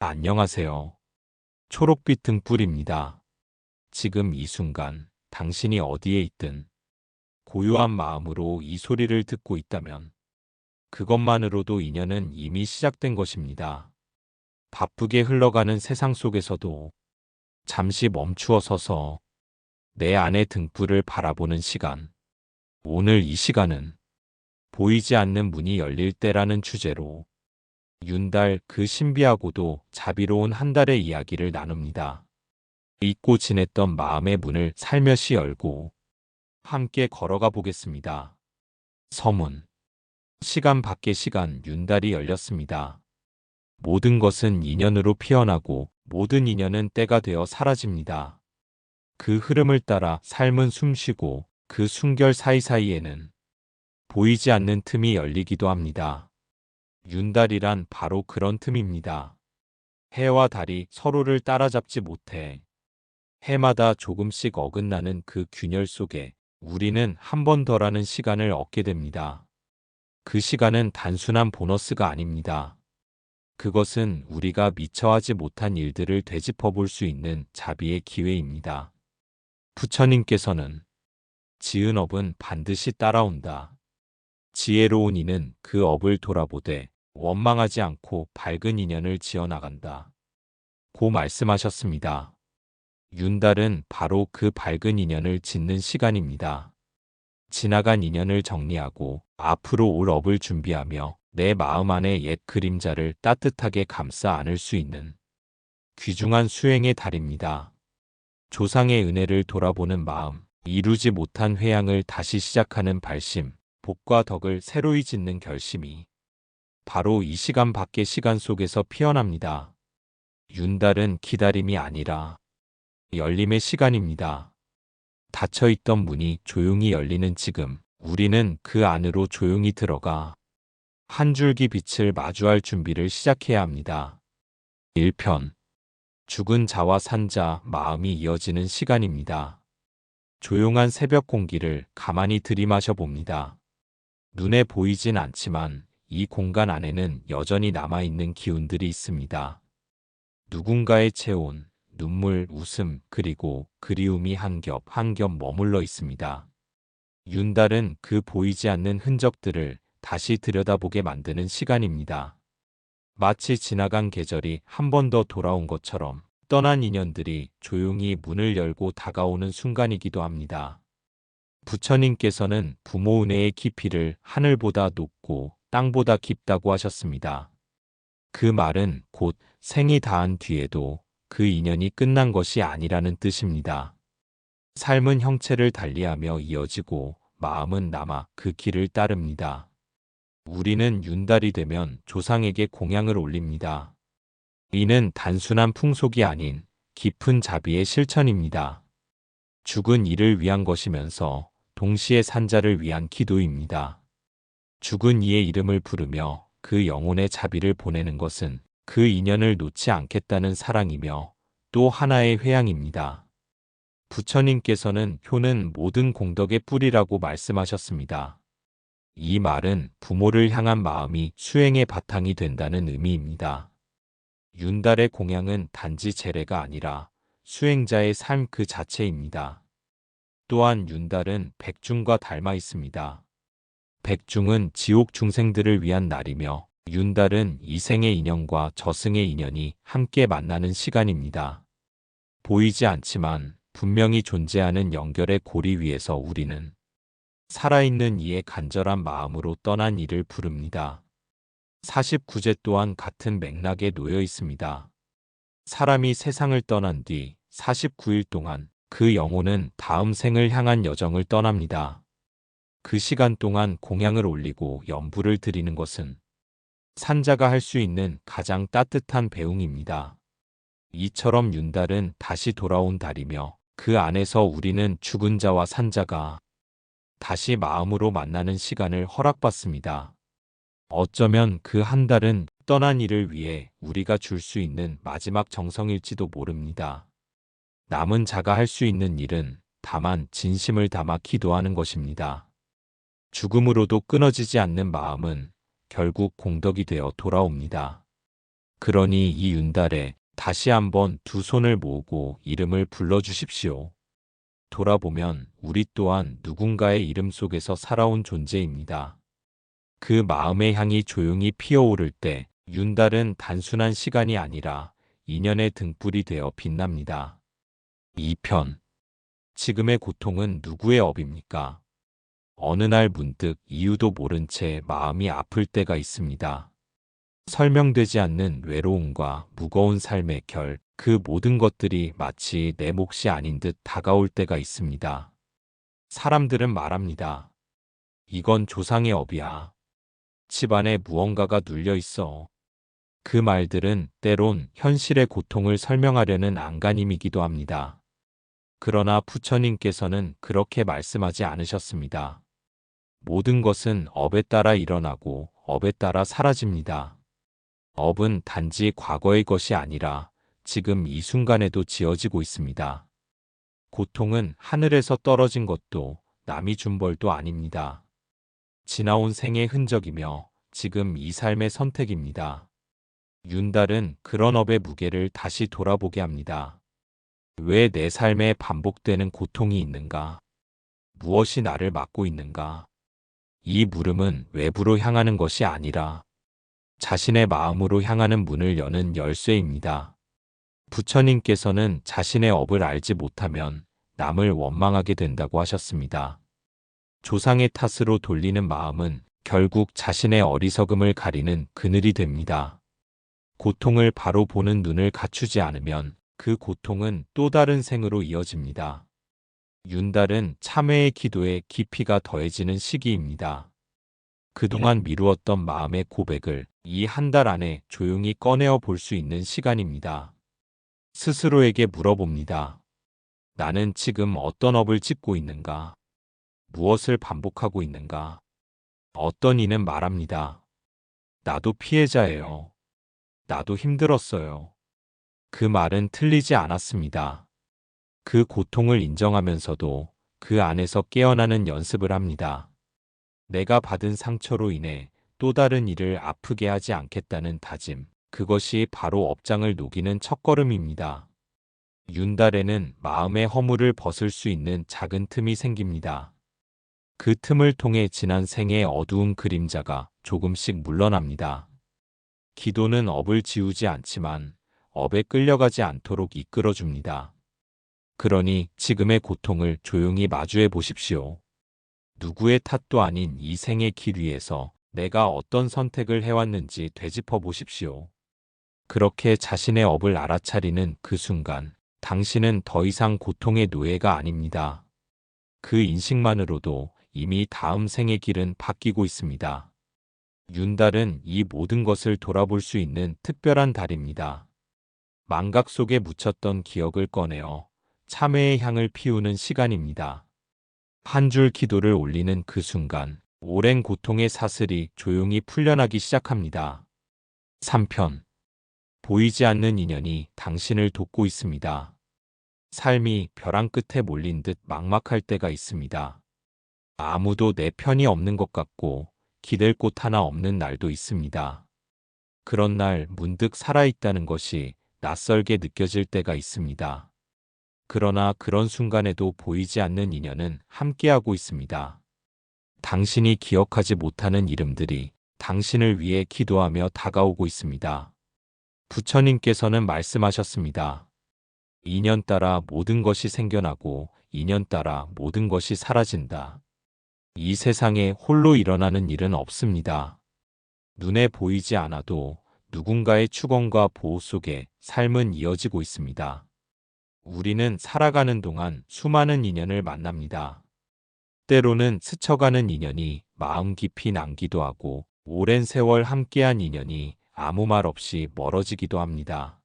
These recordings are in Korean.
안녕하세요. 초록빛 등불입니다. 지금 이 순간 당신이 어디에 있든 고요한 마음으로 이 소리를 듣고 있다면 그것만으로도 인연은 이미 시작된 것입니다. 바쁘게 흘러가는 세상 속에서도 잠시 멈추어 서서 내 안의 등불을 바라보는 시간. 오늘 이 시간은 보이지 않는 문이 열릴 때라는 주제로 윤달 그 신비하고도 자비로운 한 달의 이야기를 나눕니다. 잊고 지냈던 마음의 문을 살며시 열고 함께 걸어가 보겠습니다. 서문. 시간 밖의 시간 윤달이 열렸습니다. 모든 것은 인연으로 피어나고 모든 인연은 때가 되어 사라집니다. 그 흐름을 따라 삶은 숨쉬고 그 순결 사이사이에는 보이지 않는 틈이 열리기도 합니다. 윤달이란 바로 그런 틈입니다. 해와 달이 서로를 따라잡지 못해 해마다 조금씩 어긋나는 그 균열 속에 우리는 한 번 더라는 시간을 얻게 됩니다. 그 시간은 단순한 보너스가 아닙니다. 그것은 우리가 미처 하지 못한 일들을 되짚어 볼 수 있는 자비의 기회입니다. 부처님께서는 지은 업은 반드시 따라온다. 지혜로운 이는 그 업을 돌아보되 원망하지 않고 밝은 인연을 지어나간다. 고 말씀하셨습니다. 윤달은 바로 그 밝은 인연을 짓는 시간입니다. 지나간 인연을 정리하고 앞으로 올 업을 준비하며 내 마음 안의 옛 그림자를 따뜻하게 감싸 안을 수 있는 귀중한 수행의 달입니다. 조상의 은혜를 돌아보는 마음, 이루지 못한 회양을 다시 시작하는 발심, 복과 덕을 새로이 짓는 결심이 바로 이 시간 밖의 시간 속에서 피어납니다. 윤달은 기다림이 아니라 열림의 시간입니다. 닫혀있던 문이 조용히 열리는 지금, 우리는 그 안으로 조용히 들어가 한 줄기 빛을 마주할 준비를 시작해야 합니다. 1편. 죽은 자와 산 자, 마음이 이어지는 시간입니다. 조용한 새벽 공기를 가만히 들이마셔 봅니다. 눈에 보이진 않지만 이 공간 안에는 여전히 남아있는 기운들이 있습니다. 누군가의 체온, 눈물, 웃음, 그리고 그리움이 한 겹 한 겹 머물러 있습니다. 윤달은 그 보이지 않는 흔적들을 다시 들여다보게 만드는 시간입니다. 마치 지나간 계절이 한 번 더 돌아온 것처럼 떠난 인연들이 조용히 문을 열고 다가오는 순간이기도 합니다. 부처님께서는 부모 은혜의 깊이를 하늘보다 높고 땅보다 깊다고 하셨습니다. 그 말은 곧 생이 다한 뒤에도 그 인연이 끝난 것이 아니라는 뜻입니다. 삶은 형체를 달리하며 이어지고 마음은 남아 그 길을 따릅니다. 우리는 윤달이 되면 조상에게 공양을 올립니다. 이는 단순한 풍속이 아닌 깊은 자비의 실천입니다. 죽은 이를 위한 것이면서 동시에 산자를 위한 기도입니다. 죽은 이의 이름을 부르며 그 영혼의 자비를 보내는 것은 그 인연을 놓지 않겠다는 사랑이며 또 하나의 회양입니다. 부처님께서는 효는 모든 공덕의 뿌리라고 말씀하셨습니다. 이 말은 부모를 향한 마음이 수행의 바탕이 된다는 의미입니다. 윤달의 공양은 단지 제례가 아니라 수행자의 삶 그 자체입니다. 또한 윤달은 백중과 닮아 있습니다. 백중은 지옥 중생들을 위한 날이며 윤달은 이생의 인연과 저승의 인연이 함께 만나는 시간입니다. 보이지 않지만 분명히 존재하는 연결의 고리 위에서 우리는 살아있는 이의 간절한 마음으로 떠난 이를 부릅니다. 49제 또한 같은 맥락에 놓여 있습니다. 사람이 세상을 떠난 뒤 49일 동안 그 영혼은 다음 생을 향한 여정을 떠납니다. 그 시간 동안 공양을 올리고 연부를 드리는 것은 산자가 할 수 있는 가장 따뜻한 배웅입니다. 이처럼 윤달은 다시 돌아온 달이며 그 안에서 우리는 죽은 자와 산자가 다시 마음으로 만나는 시간을 허락받습니다. 어쩌면 그 한 달은 떠난 이를 위해 우리가 줄 수 있는 마지막 정성일지도 모릅니다. 남은 자가 할 수 있는 일은 다만 진심을 담아 기도하는 것입니다. 죽음으로도 끊어지지 않는 마음은 결국 공덕이 되어 돌아옵니다. 그러니 이 윤달에 다시 한번 두 손을 모으고 이름을 불러주십시오. 돌아보면 우리 또한 누군가의 이름 속에서 살아온 존재입니다. 그 마음의 향이 조용히 피어오를 때 윤달은 단순한 시간이 아니라 인연의 등불이 되어 빛납니다. 2편. 지금의 고통은 누구의 업입니까? 어느 날 문득 이유도 모른 채 마음이 아플 때가 있습니다. 설명되지 않는 외로움과 무거운 삶의 결, 그 모든 것들이 마치 내 몫이 아닌 듯 다가올 때가 있습니다. 사람들은 말합니다. 이건 조상의 업이야. 집안에 무언가가 눌려 있어. 그 말들은 때론 현실의 고통을 설명하려는 안간힘이기도 합니다. 그러나 부처님께서는 그렇게 말씀하지 않으셨습니다. 모든 것은 업에 따라 일어나고 업에 따라 사라집니다. 업은 단지 과거의 것이 아니라 지금 이 순간에도 지어지고 있습니다. 고통은 하늘에서 떨어진 것도 남이 준 벌도 아닙니다. 지나온 생의 흔적이며 지금 이 삶의 선택입니다. 윤달은 그런 업의 무게를 다시 돌아보게 합니다. 왜 내 삶에 반복되는 고통이 있는가? 무엇이 나를 막고 있는가? 이 물음은 외부로 향하는 것이 아니라 자신의 마음으로 향하는 문을 여는 열쇠입니다. 부처님께서는 자신의 업을 알지 못하면 남을 원망하게 된다고 하셨습니다. 조상의 탓으로 돌리는 마음은 결국 자신의 어리석음을 가리는 그늘이 됩니다. 고통을 바로 보는 눈을 갖추지 않으면 그 고통은 또 다른 생으로 이어집니다. 윤달은 참회의 기도에 깊이가 더해지는 시기입니다. 그동안 미루었던 마음의 고백을 이 한 달 안에 조용히 꺼내어 볼 수 있는 시간입니다. 스스로에게 물어봅니다. 나는 지금 어떤 업을 짓고 있는가? 무엇을 반복하고 있는가? 어떤 이는 말합니다. 나도 피해자예요. 나도 힘들었어요. 그 말은 틀리지 않았습니다. 그 고통을 인정하면서도 그 안에서 깨어나는 연습을 합니다. 내가 받은 상처로 인해 또 다른 일을 아프게 하지 않겠다는 다짐. 그것이 바로 업장을 녹이는 첫걸음입니다. 윤달에는 마음의 허물을 벗을 수 있는 작은 틈이 생깁니다. 그 틈을 통해 지난 생의 어두운 그림자가 조금씩 물러납니다. 기도는 업을 지우지 않지만 업에 끌려가지 않도록 이끌어줍니다. 그러니 지금의 고통을 조용히 마주해 보십시오. 누구의 탓도 아닌 이 생의 길 위에서 내가 어떤 선택을 해왔는지 되짚어 보십시오. 그렇게 자신의 업을 알아차리는 그 순간, 당신은 더 이상 고통의 노예가 아닙니다. 그 인식만으로도 이미 다음 생의 길은 바뀌고 있습니다. 윤달은 이 모든 것을 돌아볼 수 있는 특별한 달입니다. 망각 속에 묻혔던 기억을 꺼내어 참회의 향을 피우는 시간입니다. 한 줄 기도를 올리는 그 순간, 오랜 고통의 사슬이 조용히 풀려나기 시작합니다. 3편. 보이지 않는 인연이 당신을 돕고 있습니다. 삶이 벼랑 끝에 몰린 듯 막막할 때가 있습니다. 아무도 내 편이 없는 것 같고 기댈 곳 하나 없는 날도 있습니다. 그런 날 문득 살아있다는 것이 낯설게 느껴질 때가 있습니다. 그러나 그런 순간에도 보이지 않는 인연은 함께하고 있습니다. 당신이 기억하지 못하는 이름들이 당신을 위해 기도하며 다가오고 있습니다. 부처님께서는 말씀하셨습니다. 인연 따라 모든 것이 생겨나고 인연 따라 모든 것이 사라진다. 이 세상에 홀로 일어나는 일은 없습니다. 눈에 보이지 않아도 누군가의 축원과 보호 속에 삶은 이어지고 있습니다. 우리는 살아가는 동안 수많은 인연을 만납니다. 때로는 스쳐가는 인연이 마음 깊이 남기도 하고 오랜 세월 함께한 인연이 아무 말 없이 멀어지기도 합니다.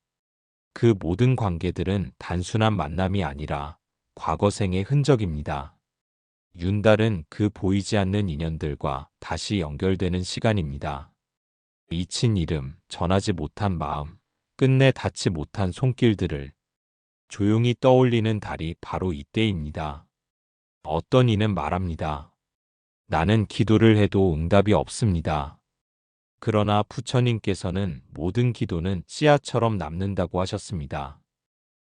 그 모든 관계들은 단순한 만남이 아니라 과거 생의 흔적입니다. 윤달은 그 보이지 않는 인연들과 다시 연결되는 시간입니다. 잊힌 이름, 전하지 못한 마음, 끝내 닿지 못한 손길들을 조용히 떠올리는 달이 바로 이때입니다. 어떤 이는 말합니다. 나는 기도를 해도 응답이 없습니다. 그러나 부처님께서는 모든 기도는 씨앗처럼 남는다고 하셨습니다.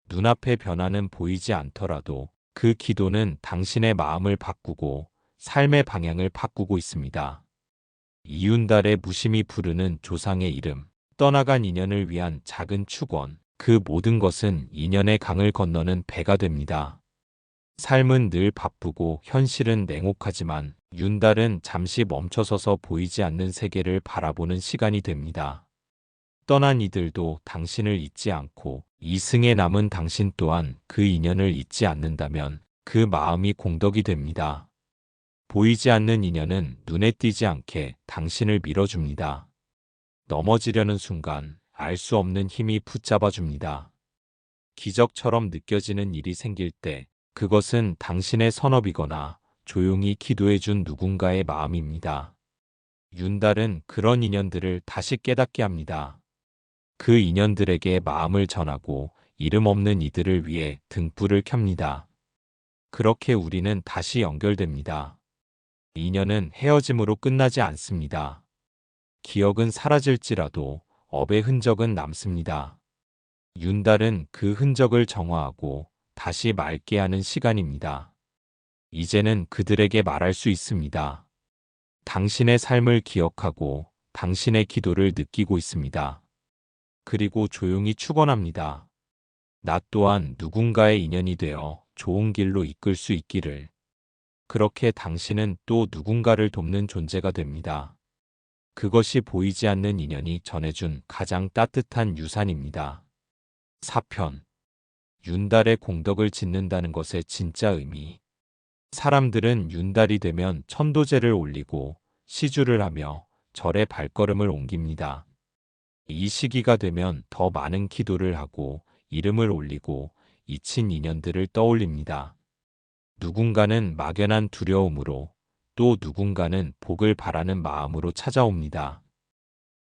눈앞의 변화는 보이지 않더라도 그 기도는 당신의 마음을 바꾸고 삶의 방향을 바꾸고 있습니다. 이윤달의 무심히 부르는 조상의 이름, 떠나간 인연을 위한 작은 축원, 그 모든 것은 인연의 강을 건너는 배가 됩니다. 삶은 늘 바쁘고 현실은 냉혹하지만 윤달은 잠시 멈춰서서 보이지 않는 세계를 바라보는 시간이 됩니다. 떠난 이들도 당신을 잊지 않고 이승에 남은 당신 또한 그 인연을 잊지 않는다면 그 마음이 공덕이 됩니다. 보이지 않는 인연은 눈에 띄지 않게 당신을 밀어줍니다. 넘어지려는 순간 알 수 없는 힘이 붙잡아줍니다. 기적처럼 느껴지는 일이 생길 때 그것은 당신의 선업이거나 조용히 기도해준 누군가의 마음입니다. 윤달은 그런 인연들을 다시 깨닫게 합니다. 그 인연들에게 마음을 전하고 이름 없는 이들을 위해 등불을 켭니다. 그렇게 우리는 다시 연결됩니다. 인연은 헤어짐으로 끝나지 않습니다. 기억은 사라질지라도 업의 흔적은 남습니다. 윤달은 그 흔적을 정화하고 다시 맑게 하는 시간입니다. 이제는 그들에게 말할 수 있습니다. 당신의 삶을 기억하고 당신의 기도를 느끼고 있습니다. 그리고 조용히 축원합니다. 나 또한 누군가의 인연이 되어 좋은 길로 이끌 수 있기를. 그렇게 당신은 또 누군가를 돕는 존재가 됩니다. 그것이 보이지 않는 인연이 전해준 가장 따뜻한 유산입니다. 4편. 윤달의 공덕을 짓는다는 것의 진짜 의미. 사람들은 윤달이 되면 천도제를 올리고 시주를 하며 절에 발걸음을 옮깁니다. 이 시기가 되면 더 많은 기도를 하고 이름을 올리고 잊힌 인연들을 떠올립니다. 누군가는 막연한 두려움으로 또 누군가는 복을 바라는 마음으로 찾아옵니다.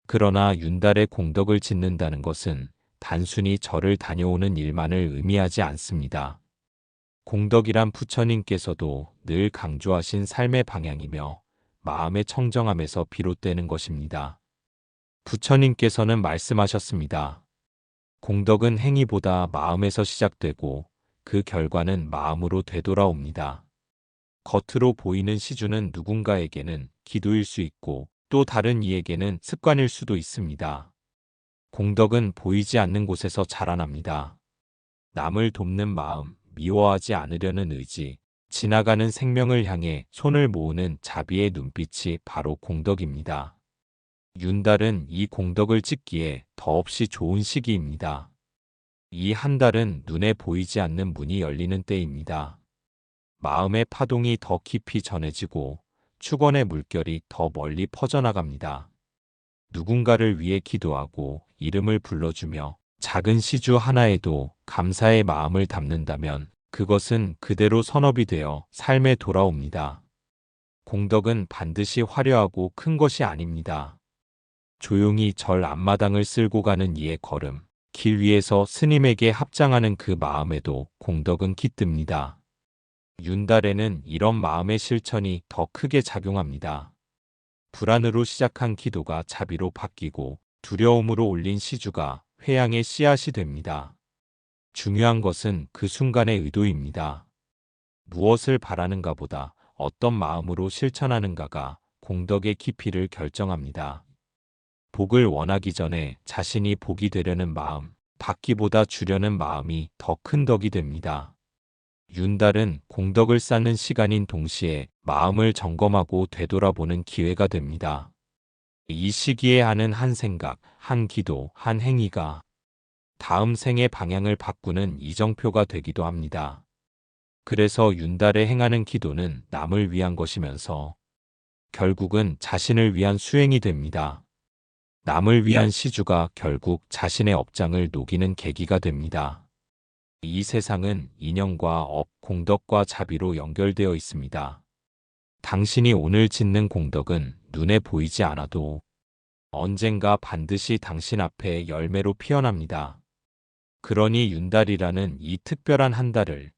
그러나 윤달의 공덕을 짓는다는 것은 단순히 절을 다녀오는 일만을 의미하지 않습니다. 공덕이란 부처님께서도 늘 강조하신 삶의 방향이며 마음의 청정함에서 비롯되는 것입니다. 부처님께서는 말씀하셨습니다. 공덕은 행위보다 마음에서 시작되고 그 결과는 마음으로 되돌아옵니다. 겉으로 보이는 시주는 누군가에게는 기도일 수 있고 또 다른 이에게는 습관일 수도 있습니다. 공덕은 보이지 않는 곳에서 자라납니다. 남을 돕는 마음, 미워하지 않으려는 의지, 지나가는 생명을 향해 손을 모으는 자비의 눈빛이 바로 공덕입니다. 윤달은 이 공덕을 짓기에 더없이 좋은 시기입니다. 이 한 달은 눈에 보이지 않는 문이 열리는 때입니다. 마음의 파동이 더 깊이 전해지고 축원의 물결이 더 멀리 퍼져나갑니다. 누군가를 위해 기도하고 이름을 불러주며 작은 시주 하나에도 감사의 마음을 담는다면 그것은 그대로 선업이 되어 삶에 돌아옵니다. 공덕은 반드시 화려하고 큰 것이 아닙니다. 조용히 절 앞마당을 쓸고 가는 이의 걸음, 길 위에서 스님에게 합장하는 그 마음에도 공덕은 깃듭니다. 윤달에는 이런 마음의 실천이 더 크게 작용합니다. 불안으로 시작한 기도가 자비로 바뀌고 두려움으로 올린 시주가 회양의 씨앗이 됩니다. 중요한 것은 그 순간의 의도입니다. 무엇을 바라는가 보다 어떤 마음으로 실천하는가가 공덕의 깊이를 결정합니다. 복을 원하기 전에 자신이 복이 되려는 마음, 받기보다 주려는 마음이 더 큰 덕이 됩니다. 윤달은 공덕을 쌓는 시간인 동시에 마음을 점검하고 되돌아보는 기회가 됩니다. 이 시기에 하는 한 생각, 한 기도, 한 행위가 다음 생의 방향을 바꾸는 이정표가 되기도 합니다. 그래서 윤달에 행하는 기도는 남을 위한 것이면서 결국은 자신을 위한 수행이 됩니다. 남을 위한 시주가 결국 자신의 업장을 녹이는 계기가 됩니다. 이 세상은 인연과 업, 공덕과 자비로 연결되어 있습니다. 당신이 오늘 짓는 공덕은 눈에 보이지 않아도 언젠가 반드시 당신 앞에 열매로 피어납니다. 그러니 윤달이라는 이 특별한 한 달을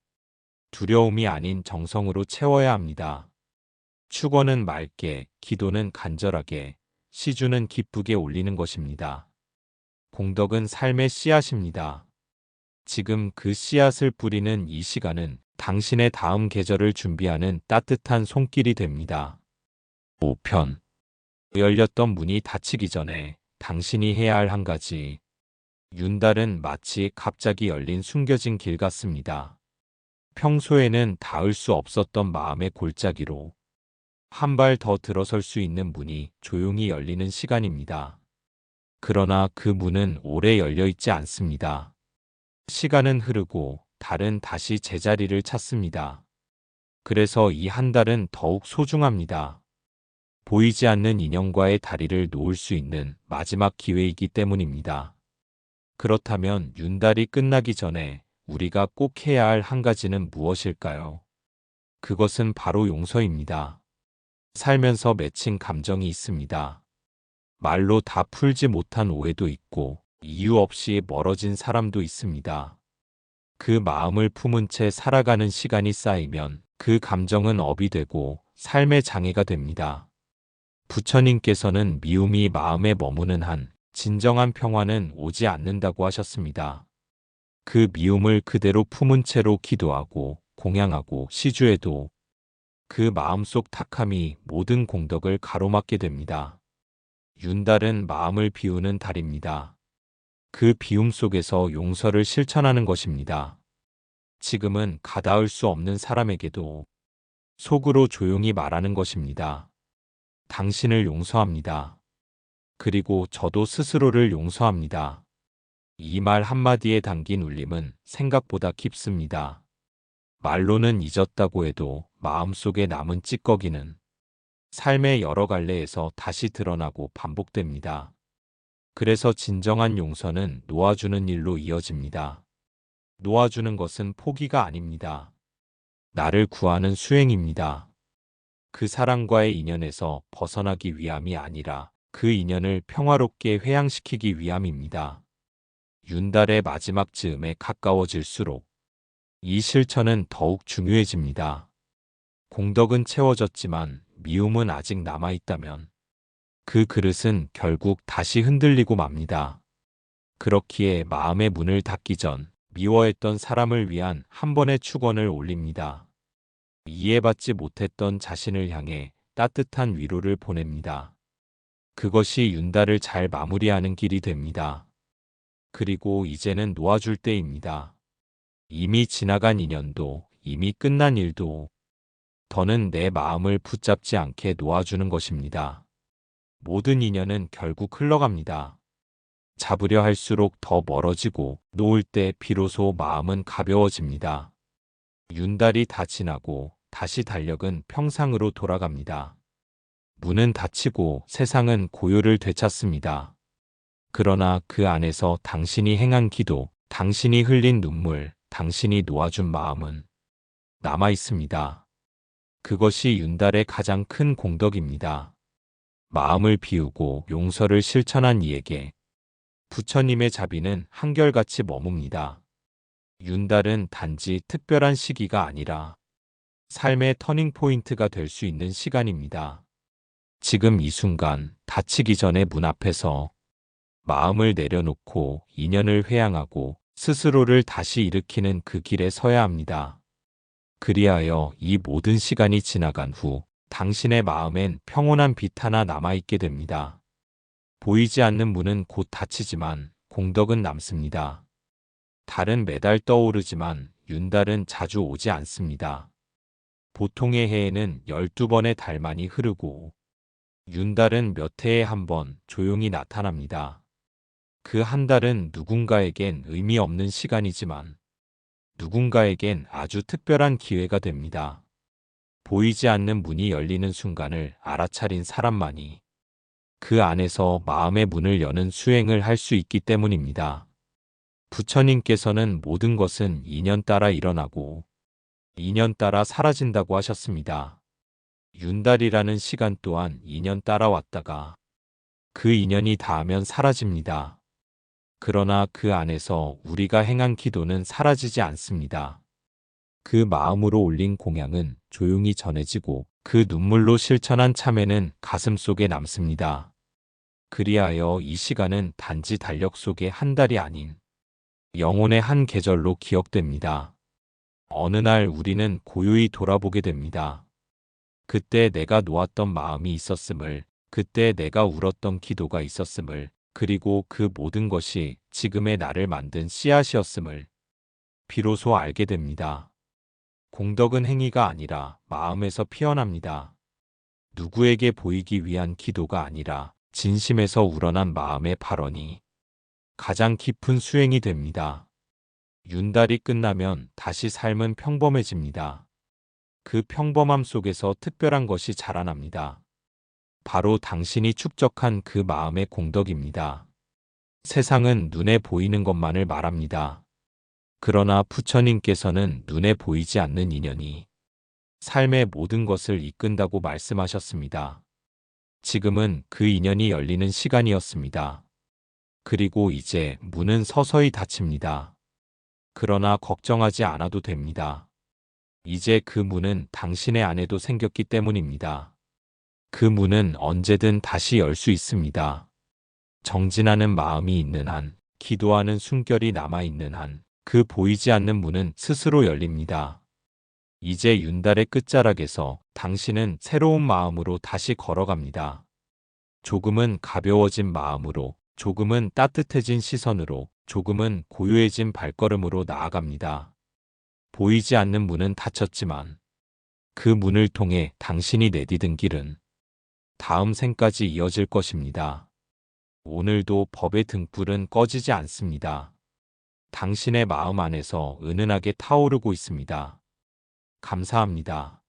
두려움이 아닌 정성으로 채워야 합니다. 축원은 맑게, 기도는 간절하게, 시주는 기쁘게 올리는 것입니다. 공덕은 삶의 씨앗입니다. 지금 그 씨앗을 뿌리는 이 시간은 당신의 다음 계절을 준비하는 따뜻한 손길이 됩니다. 5편. 열렸던 문이 닫히기 전에 당신이 해야 할 한 가지. 윤달은 마치 갑자기 열린 숨겨진 길 같습니다. 평소에는 닿을 수 없었던 마음의 골짜기로 한 발 더 들어설 수 있는 문이 조용히 열리는 시간입니다. 그러나 그 문은 오래 열려 있지 않습니다. 시간은 흐르고 달은 다시 제자리를 찾습니다. 그래서 이 한 달은 더욱 소중합니다. 보이지 않는 인연과의 다리를 놓을 수 있는 마지막 기회이기 때문입니다. 그렇다면 윤달이 끝나기 전에 우리가 꼭 해야 할 한 가지는 무엇일까요? 그것은 바로 용서입니다. 살면서 맺힌 감정이 있습니다. 말로 다 풀지 못한 오해도 있고 이유 없이 멀어진 사람도 있습니다. 그 마음을 품은 채 살아가는 시간이 쌓이면 그 감정은 업이 되고 삶의 장애가 됩니다. 부처님께서는 미움이 마음에 머무는 한 진정한 평화는 오지 않는다고 하셨습니다. 그 미움을 그대로 품은 채로 기도하고 공양하고 시주해도 그 마음속 탁함이 모든 공덕을 가로막게 됩니다. 윤달은 마음을 비우는 달입니다. 그 비움 속에서 용서를 실천하는 것입니다. 지금은 가닿을 수 없는 사람에게도 속으로 조용히 말하는 것입니다. 당신을 용서합니다. 그리고 저도 스스로를 용서합니다. 이 말 한마디에 담긴 울림은 생각보다 깊습니다. 말로는 잊었다고 해도 마음속에 남은 찌꺼기는 삶의 여러 갈래에서 다시 드러나고 반복됩니다. 그래서 진정한 용서는 놓아주는 일로 이어집니다. 놓아주는 것은 포기가 아닙니다. 나를 구하는 수행입니다. 그 사람과의 인연에서 벗어나기 위함이 아니라 그 인연을 평화롭게 회양시키기 위함입니다. 윤달의 마지막 즈음에 가까워질수록 이 실천은 더욱 중요해집니다. 공덕은 채워졌지만 미움은 아직 남아있다면 그 그릇은 결국 다시 흔들리고 맙니다. 그렇기에 마음의 문을 닫기 전 미워했던 사람을 위한 한 번의 축원을 올립니다. 이해받지 못했던 자신을 향해 따뜻한 위로를 보냅니다. 그것이 윤달을 잘 마무리하는 길이 됩니다. 그리고 이제는 놓아줄 때입니다. 이미 지나간 인연도 이미 끝난 일도 더는 내 마음을 붙잡지 않게 놓아주는 것입니다. 모든 인연은 결국 흘러갑니다. 잡으려 할수록 더 멀어지고 놓을 때 비로소 마음은 가벼워집니다. 윤달이 다 지나고 다시 달력은 평상으로 돌아갑니다. 문은 닫히고 세상은 고요를 되찾습니다. 그러나 그 안에서 당신이 행한 기도, 당신이 흘린 눈물, 당신이 놓아준 마음은 남아 있습니다. 그것이 윤달의 가장 큰 공덕입니다. 마음을 비우고 용서를 실천한 이에게 부처님의 자비는 한결같이 머뭅니다. 윤달은 단지 특별한 시기가 아니라 삶의 터닝포인트가 될 수 있는 시간입니다. 지금 이 순간 닫히기 전에 문 앞에서 마음을 내려놓고 인연을 회양하고 스스로를 다시 일으키는 그 길에 서야 합니다. 그리하여 이 모든 시간이 지나간 후 당신의 마음엔 평온한 빛 하나 남아있게 됩니다. 보이지 않는 문은 곧 닫히지만 공덕은 남습니다. 달은 매달 떠오르지만 윤달은 자주 오지 않습니다. 보통의 해에는 12번의 달만이 흐르고 윤달은 몇 해에 한 번 조용히 나타납니다. 그 한 달은 누군가에겐 의미 없는 시간이지만 누군가에겐 아주 특별한 기회가 됩니다. 보이지 않는 문이 열리는 순간을 알아차린 사람만이 그 안에서 마음의 문을 여는 수행을 할 수 있기 때문입니다. 부처님께서는 모든 것은 인연 따라 일어나고 인연 따라 사라진다고 하셨습니다. 윤달이라는 시간 또한 인연 따라왔다가 그 인연이 닿으면 사라집니다. 그러나 그 안에서 우리가 행한 기도는 사라지지 않습니다. 그 마음으로 올린 공양은 조용히 전해지고 그 눈물로 실천한 참회는 가슴 속에 남습니다. 그리하여 이 시간은 단지 달력 속의 한 달이 아닌 영혼의 한 계절로 기억됩니다. 어느 날 우리는 고요히 돌아보게 됩니다. 그때 내가 놓았던 마음이 있었음을, 그때 내가 울었던 기도가 있었음을, 그리고 그 모든 것이 지금의 나를 만든 씨앗이었음을 비로소 알게 됩니다. 공덕은 행위가 아니라 마음에서 피어납니다. 누구에게 보이기 위한 기도가 아니라 진심에서 우러난 마음의 발언이 가장 깊은 수행이 됩니다. 윤달이 끝나면 다시 삶은 평범해집니다. 그 평범함 속에서 특별한 것이 자라납니다. 바로 당신이 축적한 그 마음의 공덕입니다. 세상은 눈에 보이는 것만을 말합니다. 그러나 부처님께서는 눈에 보이지 않는 인연이 삶의 모든 것을 이끈다고 말씀하셨습니다. 지금은 그 인연이 열리는 시간이었습니다. 그리고 이제 문은 서서히 닫힙니다. 그러나 걱정하지 않아도 됩니다. 이제 그 문은 당신의 안에도 생겼기 때문입니다. 그 문은 언제든 다시 열 수 있습니다. 정진하는 마음이 있는 한, 기도하는 숨결이 남아있는 한, 그 보이지 않는 문은 스스로 열립니다. 이제 윤달의 끝자락에서 당신은 새로운 마음으로 다시 걸어갑니다. 조금은 가벼워진 마음으로, 조금은 따뜻해진 시선으로, 조금은 고요해진 발걸음으로 나아갑니다. 보이지 않는 문은 닫혔지만 그 문을 통해 당신이 내디딘 길은 다음 생까지 이어질 것입니다. 오늘도 법의 등불은 꺼지지 않습니다. 당신의 마음 안에서 은은하게 타오르고 있습니다. 감사합니다.